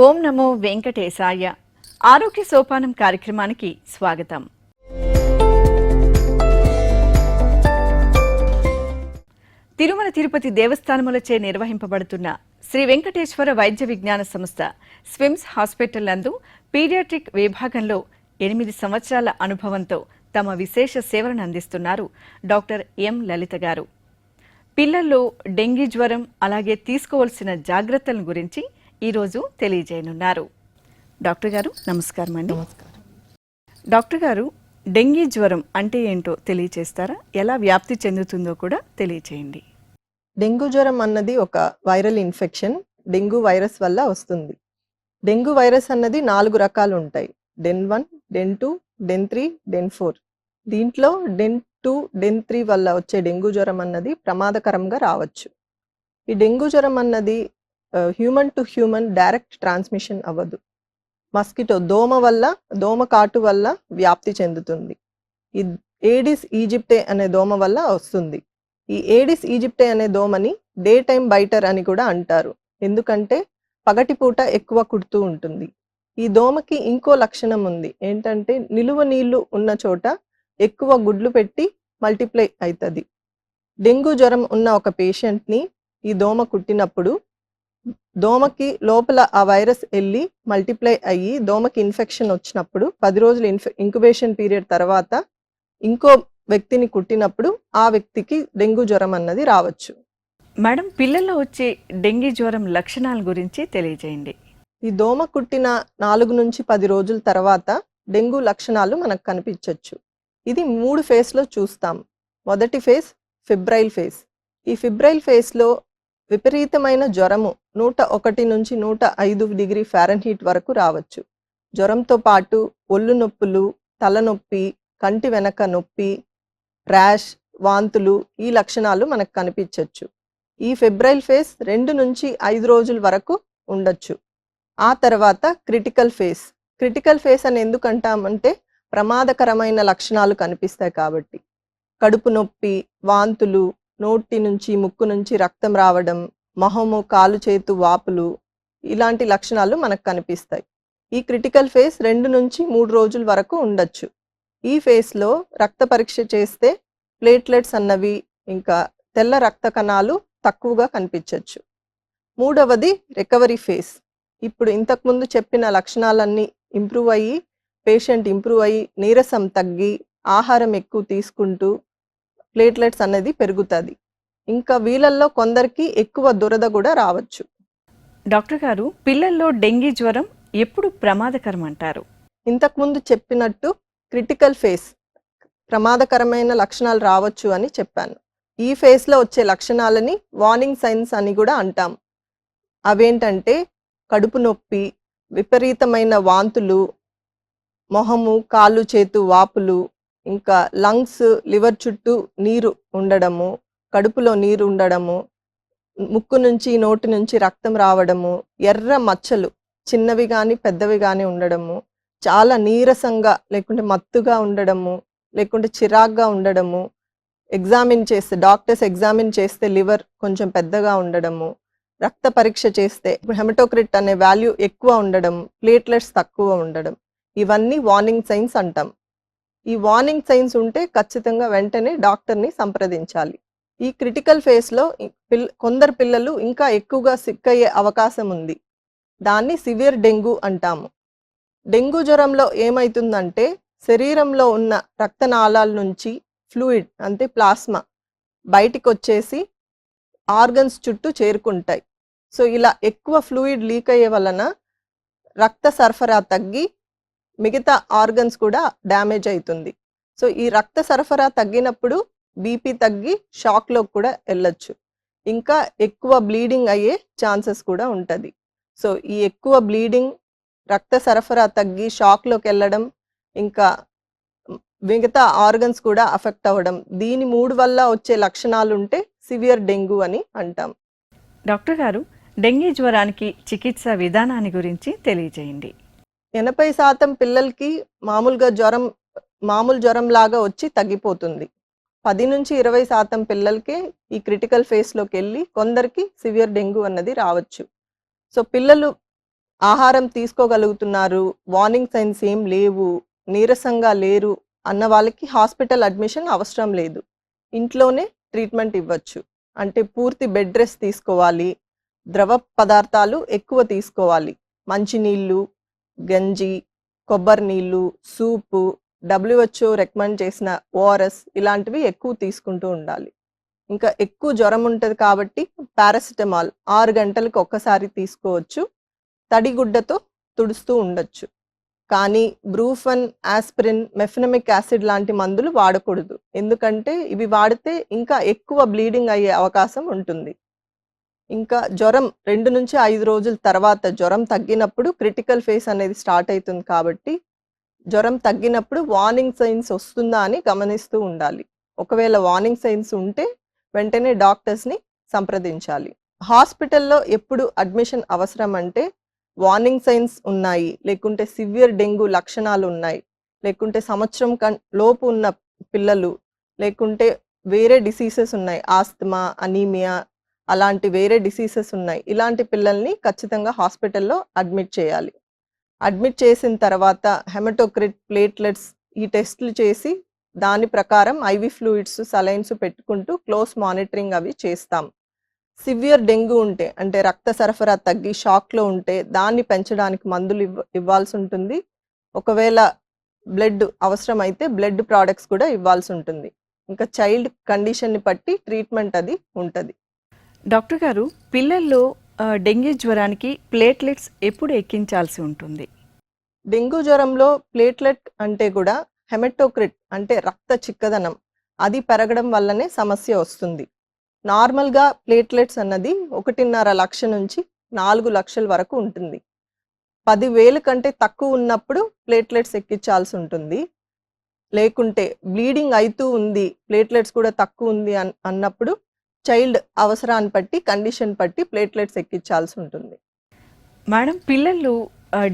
ఓం నమో వెంకటేశాయ. ఆరోగ్య సోపానం కార్యక్రమానికి స్వాగతం. తిరుమల తిరుపతి దేవస్థానములచే నిర్వహింపబడుతున్న శ్రీ వెంకటేశ్వర వైద్య విజ్ఞాన సంస్థ స్విమ్స్ హాస్పిటల్ నందు పీడియాట్రిక్ విభాగంలో 8 సంవత్సరాల అనుభవంతో తమ విశేష సేవలను అందిస్తున్నారు డాక్టర్ ఎం లలిత గారు. పిల్లల్లో డెంగీ జ్వరం అలాగే తీసుకోవాల్సిన జాగ్రత్తల గురించి ఈరోజు తెలియజేయనున్నారు. డాక్టర్ గారు నమస్కారం అండి. నమస్కారం. డాక్టర్ గారు, డెంగీ జ్వరం అంటే ఏంటో తెలియచేస్తారా? ఎలా వ్యాప్తి చెందుతుందో కూడా తెలియచేయండి. డెంగ్యూ జ్వరం అన్నది ఒక వైరల్ ఇన్ఫెక్షన్. డెంగ్యూ వైరస్ వల్ల వస్తుంది. డెంగ్యూ వైరస్ అన్నది 4 రకాలు ఉంటాయి. Den 1, den 2, den 3, den 4. దీంట్లో డెన్ 2, డెన్ 3 వల్ల వచ్చే డెంగ్యూ జ్వరం అన్నది ప్రమాదకరంగా రావచ్చు. ఈ డెంగ్యూ జ్వరం అన్నది human to human direct transmission అవ్వదు. మస్కిటో దోమ కాటు వల్ల వ్యాప్తి చెందుతుంది. ఈ ఏడిస్ ఈజిప్టే అనే దోమ వల్ల వస్తుంది. ఈ ఏడిస్ ఈజిప్టే అనే దోమని డే టైమ్ బైటర్ అని కూడా అంటారు. ఎందుకంటే పగటిపూట ఎక్కువ కుడుతూ ఉంటుంది. ఈ దోమకి ఇంకో లక్షణం ఉంది. ఏంటంటే నిలువ నీళ్లు ఉన్న చోట ఎక్కువ గుడ్లు పెట్టి మల్టిప్లై అవుతుంది. డెంగ్యూ జ్వరం ఉన్న ఒక పేషెంట్ని ఈ దోమ కుట్టినప్పుడు దోమకి లోపల ఆ వైరస్ వెళ్ళి మల్టిప్లై అయ్యి దోమకి ఇన్ఫెక్షన్ వచ్చినప్పుడు 10 రోజులు ఇంక్యుబేషన్ పీరియడ్ తర్వాత ఇంకో వ్యక్తిని కుట్టినప్పుడు ఆ వ్యక్తికి డెంగ్యూ జ్వరం అన్నది రావచ్చు. మేడం, పిల్లల్లో వచ్చే డెంగీ జ్వరం లక్షణాల గురించి తెలియజేయండి. ఈ దోమ కుట్టిన 4 నుంచి 10 రోజుల తర్వాత డెంగ్యూ లక్షణాలు మనకు కనిపించవచ్చు. ఇది 3 ఫేజ్లో చూస్తాం. మొదటి ఫేజ్ ఫిబ్రైల్ ఫేజ్. ఈ ఫిబ్రైల్ ఫేజ్లో విపరీతమైన జ్వరము 101 నుంచి 105 డిగ్రీ ఫారెన్హీట్ వరకు రావచ్చు. జ్వరంతో పాటు ఒళ్ళు నొప్పులు, తలనొప్పి, కంటి వెనక నొప్పి, ర్యాష్, వాంతులు ఈ లక్షణాలు మనకు కనిపించవచ్చు. ఈ ఫిబ్రైల్ ఫేజ్ 2 నుంచి 5 రోజుల వరకు ఉండొచ్చు. ఆ తర్వాత క్రిటికల్ ఫేజ్. క్రిటికల్ ఫేజ్ అని ఎందుకు అంటామంటే ప్రమాదకరమైన లక్షణాలు కనిపిస్తాయి కాబట్టి. కడుపు నొప్పి, వాంతులు, నోటి నుంచి ముక్కు నుంచి రక్తం రావడం, మొహము కాలు చేతు వాపులు ఇలాంటి లక్షణాలు మనకు కనిపిస్తాయి. ఈ క్రిటికల్ ఫేజ్ 2 నుంచి 3 రోజుల వరకు ఉండొచ్చు. ఈ ఫేజ్లో రక్త పరీక్ష చేస్తే ప్లేట్లెట్స్ అన్నవి ఇంకా తెల్ల రక్త కణాలు తక్కువగా కనిపించవచ్చు. మూడవది రికవరీ ఫేజ్. ఇప్పుడు ఇంతకుముందు చెప్పిన లక్షణాలన్నీ ఇంప్రూవ్ అయ్యి పేషెంట్ ఇంప్రూవ్ అయ్యి నీరసం తగ్గి ఆహారం ఎక్కువ తీసుకుంటూ ప్లేట్లెట్స్ అనేది పెరుగుతుంది. ఇంకా వీళ్ళల్లో కొందరికి ఎక్కువ దురద కూడా రావచ్చు. డాక్టర్ గారు, పిల్లల్లో డెంగీ జ్వరం ఎప్పుడు ప్రమాదకరం అంటారు? ఇంతకుముందు చెప్పినట్టు క్రిటికల్ ఫేజ్ ప్రమాదకరమైన లక్షణాలు రావచ్చు అని చెప్పాను. ఈ ఫేజ్లో వచ్చే లక్షణాలని వార్నింగ్ సైన్స్ అని కూడా అంటాం. అవేంటంటే కడుపు నొప్పి, విపరీతమైన వాంతులు, మొహము కాళ్ళు చేతు వాపులు, ఇంకా లంగ్స్ లివర్ చుట్టూ నీరు ఉండడము, కడుపులో నీరు ఉండడము, ముక్కు నుంచి నోటి నుంచి రక్తం రావడము, ఎర్ర మచ్చలు చిన్నవి కానీ పెద్దవి కానీ ఉండడము, చాలా నీరసంగా లేకుంటే మత్తుగా ఉండడము, లేకుంటే చిరాగ్గా ఉండడము, డాక్టర్స్ ఎగ్జామిన్ చేస్తే లివర్ కొంచెం పెద్దగా ఉండడము, రక్త పరీక్ష చేస్తే హెమటోక్రిట్ అనే వాల్యూ ఎక్కువ ఉండడం, ప్లేట్లెట్స్ తక్కువ ఉండడం, ఇవన్నీ వార్నింగ్ సైన్స్ అంటాం. ఈ వార్నింగ్ సైన్స్ ఉంటే ఖచ్చితంగా వెంటనే డాక్టర్ని సంప్రదించాలి. ఈ క్రిటికల్ ఫేజ్లో కొందరు పిల్లలు ఇంకా ఎక్కువగా సిక్ అయ్యే అవకాశం ఉంది. దాన్ని సివియర్ డెంగ్యూ అంటాము. డెంగ్యూ జ్వరంలో ఏమవుతుందంటే శరీరంలో ఉన్న రక్తనాళాల నుంచి ఫ్లూయిడ్ అంటే ప్లాస్మా బయటికి వచ్చేసి ఆర్గన్స్ చుట్టూ చేరుకుంటాయి. సో ఇలా ఎక్కువ ఫ్లూయిడ్ లీక్ అయ్యే వలన రక్త సరఫరా తగ్గి మిగతా ఆర్గన్స్ కూడా డ్యామేజ్ అవుతుంది. సో ఈ రక్త సరఫరా తగ్గినప్పుడు బీపీ తగ్గి షాక్లో కూడా వెళ్ళొచ్చు. ఇంకా ఎక్కువ బ్లీడింగ్ అయ్యే ఛాన్సెస్ కూడా ఉంటుంది. సో ఈ ఎక్కువ బ్లీడింగ్, రక్త సరఫరా తగ్గి షాక్లోకి వెళ్ళడం, ఇంకా మిగతా ఆర్గన్స్ కూడా అఫెక్ట్ అవ్వడం, దీని 3 వల్ల వచ్చే లక్షణాలు ఉంటే సివియర్ డెంగ్యూ అని అంటాం. డాక్టర్ గారు, డెంగీ జ్వరానికి చికిత్స విధానాన్ని గురించి తెలియజేయండి. 80% పిల్లలకి మామూలు జ్వరం లాగా వచ్చి తగ్గిపోతుంది. 10 నుంచి 20% పిల్లలకే ఈ క్రిటికల్ ఫేజ్లోకి వెళ్ళి కొందరికి సివియర్ డెంగ్యూ అన్నది రావచ్చు. సో పిల్లలు ఆహారం తీసుకోగలుగుతున్నారు, వార్నింగ్ సైన్స్ ఏం లేవు, నీరసంగా లేరు అన్న వాళ్ళకి హాస్పిటల్ అడ్మిషన్ అవసరం లేదు. ఇంట్లోనే ట్రీట్మెంట్ ఇవ్వచ్చు. అంటే పూర్తి బెడ్ రెస్ట్ తీసుకోవాలి, ద్రవ పదార్థాలు ఎక్కువ తీసుకోవాలి. మంచినీళ్ళు, గంజి, కొబ్బరి నీళ్ళు, సూపు, WHO రికమెండ్ చేసిన ఓఆర్ఎస్ ఇలాంటివి ఎక్కువ తీసుకుంటూ ఉండాలి. ఇంకా ఎక్కువ జ్వరం ఉంటది కాబట్టి పారాసిటమాల్ 6 గంటలకు ఒక్కసారి తీసుకోవచ్చు. తడిగుడ్డతో తుడుస్తూ ఉండొచ్చు. కానీ బ్రూఫన్, ఆస్పిరిన్, మెఫెనమిక్ యాసిడ్ లాంటి మందులు వాడకూడదు. ఎందుకంటే ఇవి వాడితే ఇంకా ఎక్కువ బ్లీడింగ్ అయ్యే అవకాశం ఉంటుంది. ఇంకా జ్వరం 2-5 రోజుల తర్వాత జ్వరం తగ్గినప్పుడు క్రిటికల్ ఫేస్ అనేది స్టార్ట్ అవుతుంది కాబట్టి జ్వరం తగ్గినప్పుడు వార్నింగ్ సైన్స్ వస్తుందా అని గమనిస్తూ ఉండాలి. ఒకవేళ వార్నింగ్ సైన్స్ ఉంటే వెంటనే డాక్టర్స్ని సంప్రదించాలి. హాస్పిటల్లో ఎప్పుడు అడ్మిషన్ అవసరం అంటే వార్నింగ్ సైన్స్ ఉన్నాయి, లేకుంటే సివియర్ డెంగ్యూ లక్షణాలు ఉన్నాయి, లేకుంటే సంవత్సరం లోపు ఉన్న పిల్లలు, లేకుంటే వేరే డిసీజెస్ ఉన్నాయి, ఆస్తమా, అనీమియా అలాంటి వేరే డిసీజెస్ ఉన్నాయి. ఇలాంటి పిల్లల్ని ఖచ్చితంగా హాస్పిటల్లో అడ్మిట్ చేయాలి. అడ్మిట్ చేసిన తర్వాత హెమటోక్రిట్, ప్లేట్లెట్స్ ఈ టెస్టులు చేసి దాని ప్రకారం ఐవి ఫ్లూయిడ్స్, సలైన్స్ పెట్టుకుంటూ క్లోజ్ మానిటరింగ్ అవి చేస్తాం. సివియర్ డెంగ్యూ ఉంటే అంటే రక్త సరఫరా తగ్గి షాక్లో ఉంటే దాన్ని పెంచడానికి మందులు ఇవ్వాల్సి ఉంటుంది. ఒకవేళ బ్లడ్ అవసరమైతే బ్లడ్ ప్రోడక్ట్స్ కూడా ఇవ్వాల్సి ఉంటుంది. ఇంకా చైల్డ్ కండిషన్ని బట్టి ట్రీట్మెంట్ అది ఉంటుంది. డాక్టర్ గారు, పిల్లల్లో డెంగ్యూ జ్వరానికి ప్లేట్లెట్స్ ఎప్పుడు ఎక్కించాల్సి ఉంటుంది? డెంగ్యూ జ్వరంలో ప్లేట్లెట్ అంటే కూడా హెమటోక్రిట్ అంటే రక్త చిక్కదనం అది పెరగడం వల్లనే సమస్య వస్తుంది. నార్మల్గా ప్లేట్లెట్స్ అన్నది 1.5 లక్ష నుంచి 4 లక్షల వరకు ఉంటుంది. 10,000 కంటే తక్కువ ఉన్నప్పుడు ప్లేట్లెట్స్ ఎక్కించాల్సి ఉంటుంది. లేకుంటే బ్లీడింగ్ అవుతూ ఉంది, ప్లేట్లెట్స్ కూడా తక్కువ ఉంది అన్నప్పుడు చైల్డ్ అవసరాన్ని బట్టి, కండిషన్ బట్టి ప్లేట్లెట్స్ ఎక్కించాల్సి ఉంటుంది. మేడం, పిల్లలు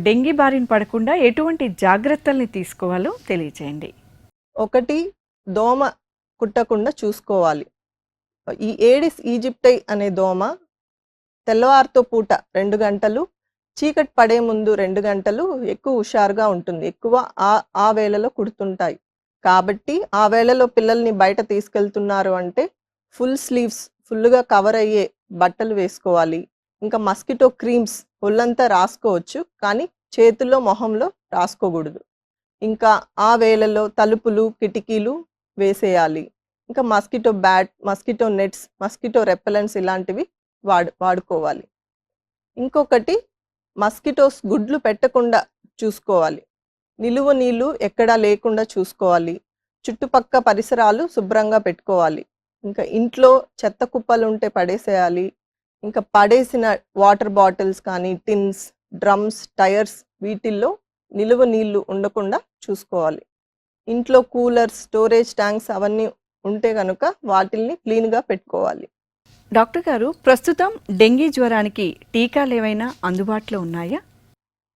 డెంగీ బారిన పడకుండా ఎటువంటి జాగ్రత్తల్ని తీసుకోవాలో తెలియచేయండి. ఒకటి, దోమ కుట్టకుండా చూసుకోవాలి. ఈ ఏడిస్ ఈజిప్టై అనే దోమ తెల్లవారితో పూట 2 గంటలు, చీకటి పడే ముందు 2 గంటలు ఎక్కువ హుషారుగా ఉంటుంది. ఎక్కువ ఆ వేళలో కుడుతుంటాయి. కాబట్టి ఆ వేళలో పిల్లల్ని బయట తీసుకెళ్తున్నారు అంటే ఫుల్ స్లీవ్స్, ఫుల్గా కవర్ అయ్యే బట్టలు వేసుకోవాలి. ఇంకా మస్కిటో క్రీమ్స్ ఒళ్ళంతా రాసుకోవచ్చు, కానీ చేతుల్లో, మొహంలో రాసుకోకూడదు. ఇంకా ఆ వేళలో తలుపులు, కిటికీలు వేసేయాలి. ఇంకా mosquito bat, mosquito nets, mosquito repellents ఇలాంటివి వాడుకోవాలి. ఇంకొకటి, మస్కిటోస్ గుడ్లు పెట్టకుండా చూసుకోవాలి. నిలువ నీళ్ళు ఎక్కడా లేకుండా చూసుకోవాలి. చుట్టుపక్క పరిసరాలు శుభ్రంగా పెట్టుకోవాలి. ఇంకా ఇంట్లో చెత్త కుప్పలు ఉంటే పడేసేయాలి. ఇంకా పడేసిన వాటర్ బాటిల్స్ కానీ, టిన్స్, డ్రమ్స్, టైర్స్ వీటిల్లో నిలువ నీళ్ళు ఉండకుండా చూసుకోవాలి. ఇంట్లో కూలర్స్, స్టోరేజ్ ట్యాంక్స్ అవన్నీ ఉంటే కనుక వాటిల్ని క్లీన్గా పెట్టుకోవాలి. డాక్టర్ గారు, ప్రస్తుతం డెంగీ జ్వరానికి టీకాలు ఏవైనా అందుబాటులో ఉన్నాయా?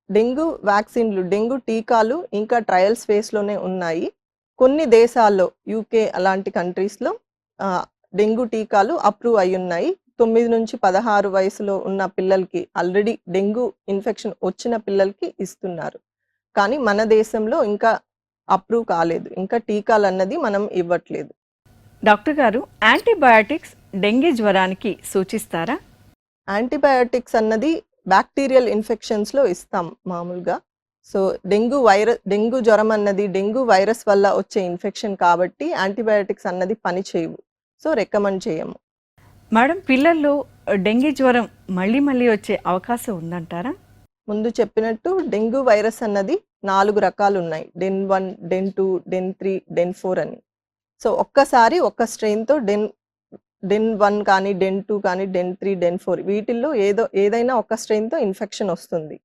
డెంగ్యూ వ్యాక్సిన్లు, డెంగ్యూ టీకాలు ఇంకా ట్రయల్స్ ఫేస్లోనే ఉన్నాయి. కొన్ని దేశాల్లో, యూకే అలాంటి కంట్రీస్లో డెంగ్యూ టీకాలు అప్రూవ్ అయి ఉన్నాయి. 9-16 వయసులో ఉన్న పిల్లలకి, ఆల్రెడీ డెంగ్యూ ఇన్ఫెక్షన్ వచ్చిన పిల్లలకి ఇస్తున్నారు. కానీ మన దేశంలో ఇంకా అప్రూవ్ కాలేదు. ఇంకా టీకాలు అన్నది మనం ఇవ్వట్లేదు. డాక్టర్ గారు, యాంటీబయాటిక్స్ డెంగీ జ్వరానికి సూచిస్తారా? యాంటీబయాటిక్స్ అన్నది బ్యాక్టీరియల్ ఇన్ఫెక్షన్స్లో ఇస్తాం మామూలుగా. సో డెంగ్యూ జ్వరం అన్నది డెంగ్యూ వైరస్ వల్ల వచ్చే ఇన్ఫెక్షన్ కాబట్టి యాంటీబయాటిక్స్ అన్నది పని చేయవు. సో రికమెండ్ చేయము. మేడం, పిల్లల్లో డెంగీ జ్వరం మళ్ళీ మళ్ళీ వచ్చే అవకాశం ఉందంటారా? ముందు చెప్పినట్టు డెంగ్యూ వైరస్ అన్నది 4 రకాలు ఉన్నాయి. డెన్ 1, డెన్ 2, డెన్ 3, డెన్ 4 అని. సో ఒక్కసారి ఒక్క స్ట్రెయిన్తో డెన్ 1 కానీ, డెన్ 2 కానీ, డెన్ 3, డెన్ 4 వీటిల్లో ఏదైనా ఒక స్ట్రెయిన్తో ఇన్ఫెక్షన్ వస్తుంది.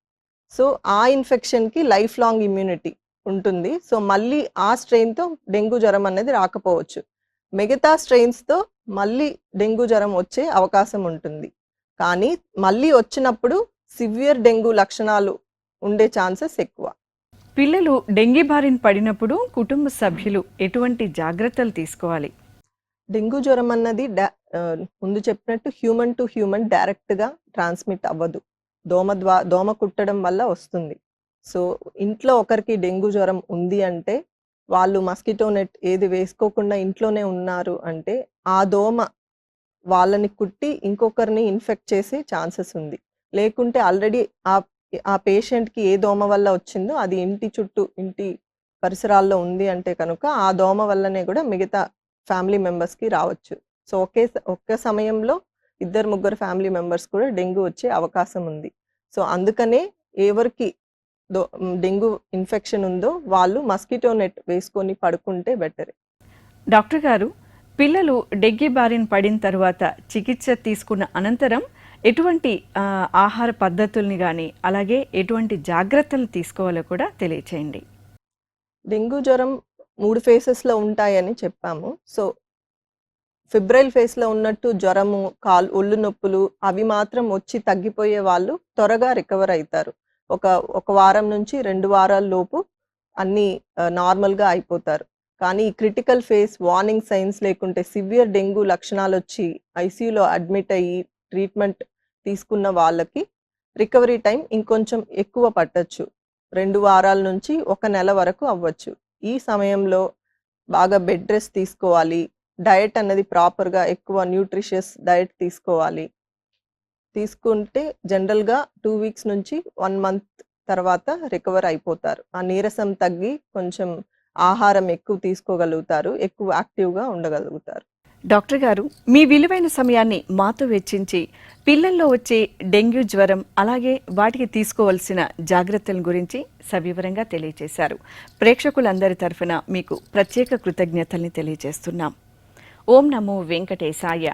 సో ఆ ఇన్ఫెక్షన్కి లైఫ్ లాంగ్ ఇమ్యూనిటీ ఉంటుంది. సో మళ్ళీ ఆ స్ట్రెయిన్తో డెంగ్యూ జ్వరం అనేది రాకపోవచ్చు. మిగతా స్ట్రెయిన్స్తో మళ్ళీ డెంగ్యూ జ్వరం వచ్చే అవకాశం ఉంటుంది. కానీ మళ్ళీ వచ్చినప్పుడు సివియర్ డెంగ్యూ లక్షణాలు ఉండే ఛాన్సెస్ ఎక్కువ. పిల్లలు డెంగీ బారిన పడినప్పుడు కుటుంబ సభ్యులు ఎటువంటి జాగ్రత్తలు తీసుకోవాలి? డెంగ్యూ జ్వరం అన్నది ముందు చెప్పినట్టు హ్యూమన్ టు హ్యూమన్ డైరెక్ట్గా ట్రాన్స్మిట్ అవ్వదు. దోమ కుట్టడం వల్ల వస్తుంది. సో ఇంట్లో ఒకరికి డెంగ్యూ జ్వరం ఉంది అంటే వాళ్ళు మస్కిటో నెట్ ఏది వేసుకోకుండా ఇంట్లోనే ఉన్నారు అంటే ఆ దోమ వాళ్ళని కుట్టి ఇంకొకరిని ఇన్ఫెక్ట్ చేసే ఛాన్సెస్ ఉంది. లేకుంటే ఆల్రెడీ ఆ పేషెంట్‌కి ఏ దోమ వల్ల వచ్చిందో అది ఇంటి పరిసరాల్లో ఉంది అంటే కనుక ఆ దోమ వల్లనే కూడా మిగతా ఫ్యామిలీ మెంబర్స్‌కి రావచ్చు. సో ఒక్క సమయంలో 2, 3 ఫ్యామిలీ మెంబర్స్ కూడా డెంగ్యూ వచ్చే అవకాశం ఉంది. సో అందుకనే ఎవరికి డెంగ్యూ ఇన్ఫెక్షన్ ఉందో వాళ్ళు మస్కిటో నెట్ వేసుకొని పడుకుంటే బెటర్. డాక్టర్ గారు, పిల్లలు డెంగీ బారిన పడిన తర్వాత చికిత్స తీసుకున్న అనంతరం ఎటువంటి ఆహార పద్ధతుల్ని కానీ అలాగే ఎటువంటి జాగ్రత్తలు తీసుకోవాలో కూడా తెలియచేయండి. డెంగ్యూ జ్వరం 3 ఫేసెస్‌లో ఉంటాయని చెప్పాము. సో ఫిబ్రైల్ ఫేస్‌లో ఉన్నట్టు జ్వరము, ఒళ్ళు నొప్పులు అవి మాత్రం వచ్చి తగ్గిపోయే వాళ్ళు త్వరగా రికవర్ అయితారు. ఒక వారం నుంచి 2 వారాల లోపు అన్నీ నార్మల్‌గా అయిపోతారు. కానీ ఈ క్రిటికల్ ఫేస్, వార్నింగ్ సైన్స్ లేకుంటే సివియర్ డెంగ్యూ లక్షణాలొచ్చి ఐసీయూలో అడ్మిట్ అయ్యి ట్రీట్మెంట్ తీసుకున్న వాళ్ళకి రికవరీ టైం ఇంకొంచెం ఎక్కువ పట్టొచ్చు. 2 వారాల నుంచి 1 నెల వరకు అవ్వచ్చు. ఈ సమయంలో బాగా బెడ్ రెస్ట్ తీసుకోవాలి. డయట్ అన్నది ప్రాపర్‌గా ఎక్కువ న్యూట్రిషియస్ డయట్ తీసుకోవాలి. తీసుకుంటే జనరల్‌గా 2 వీక్స్ నుంచి 1 మంత్ తర్వాత రికవర్ అయిపోతారు. ఆ నీరసం తగ్గి కొంచెం ఆహారం ఎక్కువ తీసుకోగలుగుతారు. ఎక్కువ యాక్టివ్‌గా ఉండగలుగుతారు. డాక్టర్ గారు, మీ విలువైన సమయాన్ని మాతో వెచ్చించి పిల్లల్లో వచ్చే డెంగ్యూ జ్వరం అలాగే వాటికి తీసుకోవాల్సిన జాగ్రత్తల గురించి సవివరంగా తెలియజేశారు. ప్రేక్షకులందరి తరఫున మీకు ప్రత్యేక కృతజ్ఞతల్ని తెలియజేస్తున్నాం. ఓం నమో వెంకటేశాయ.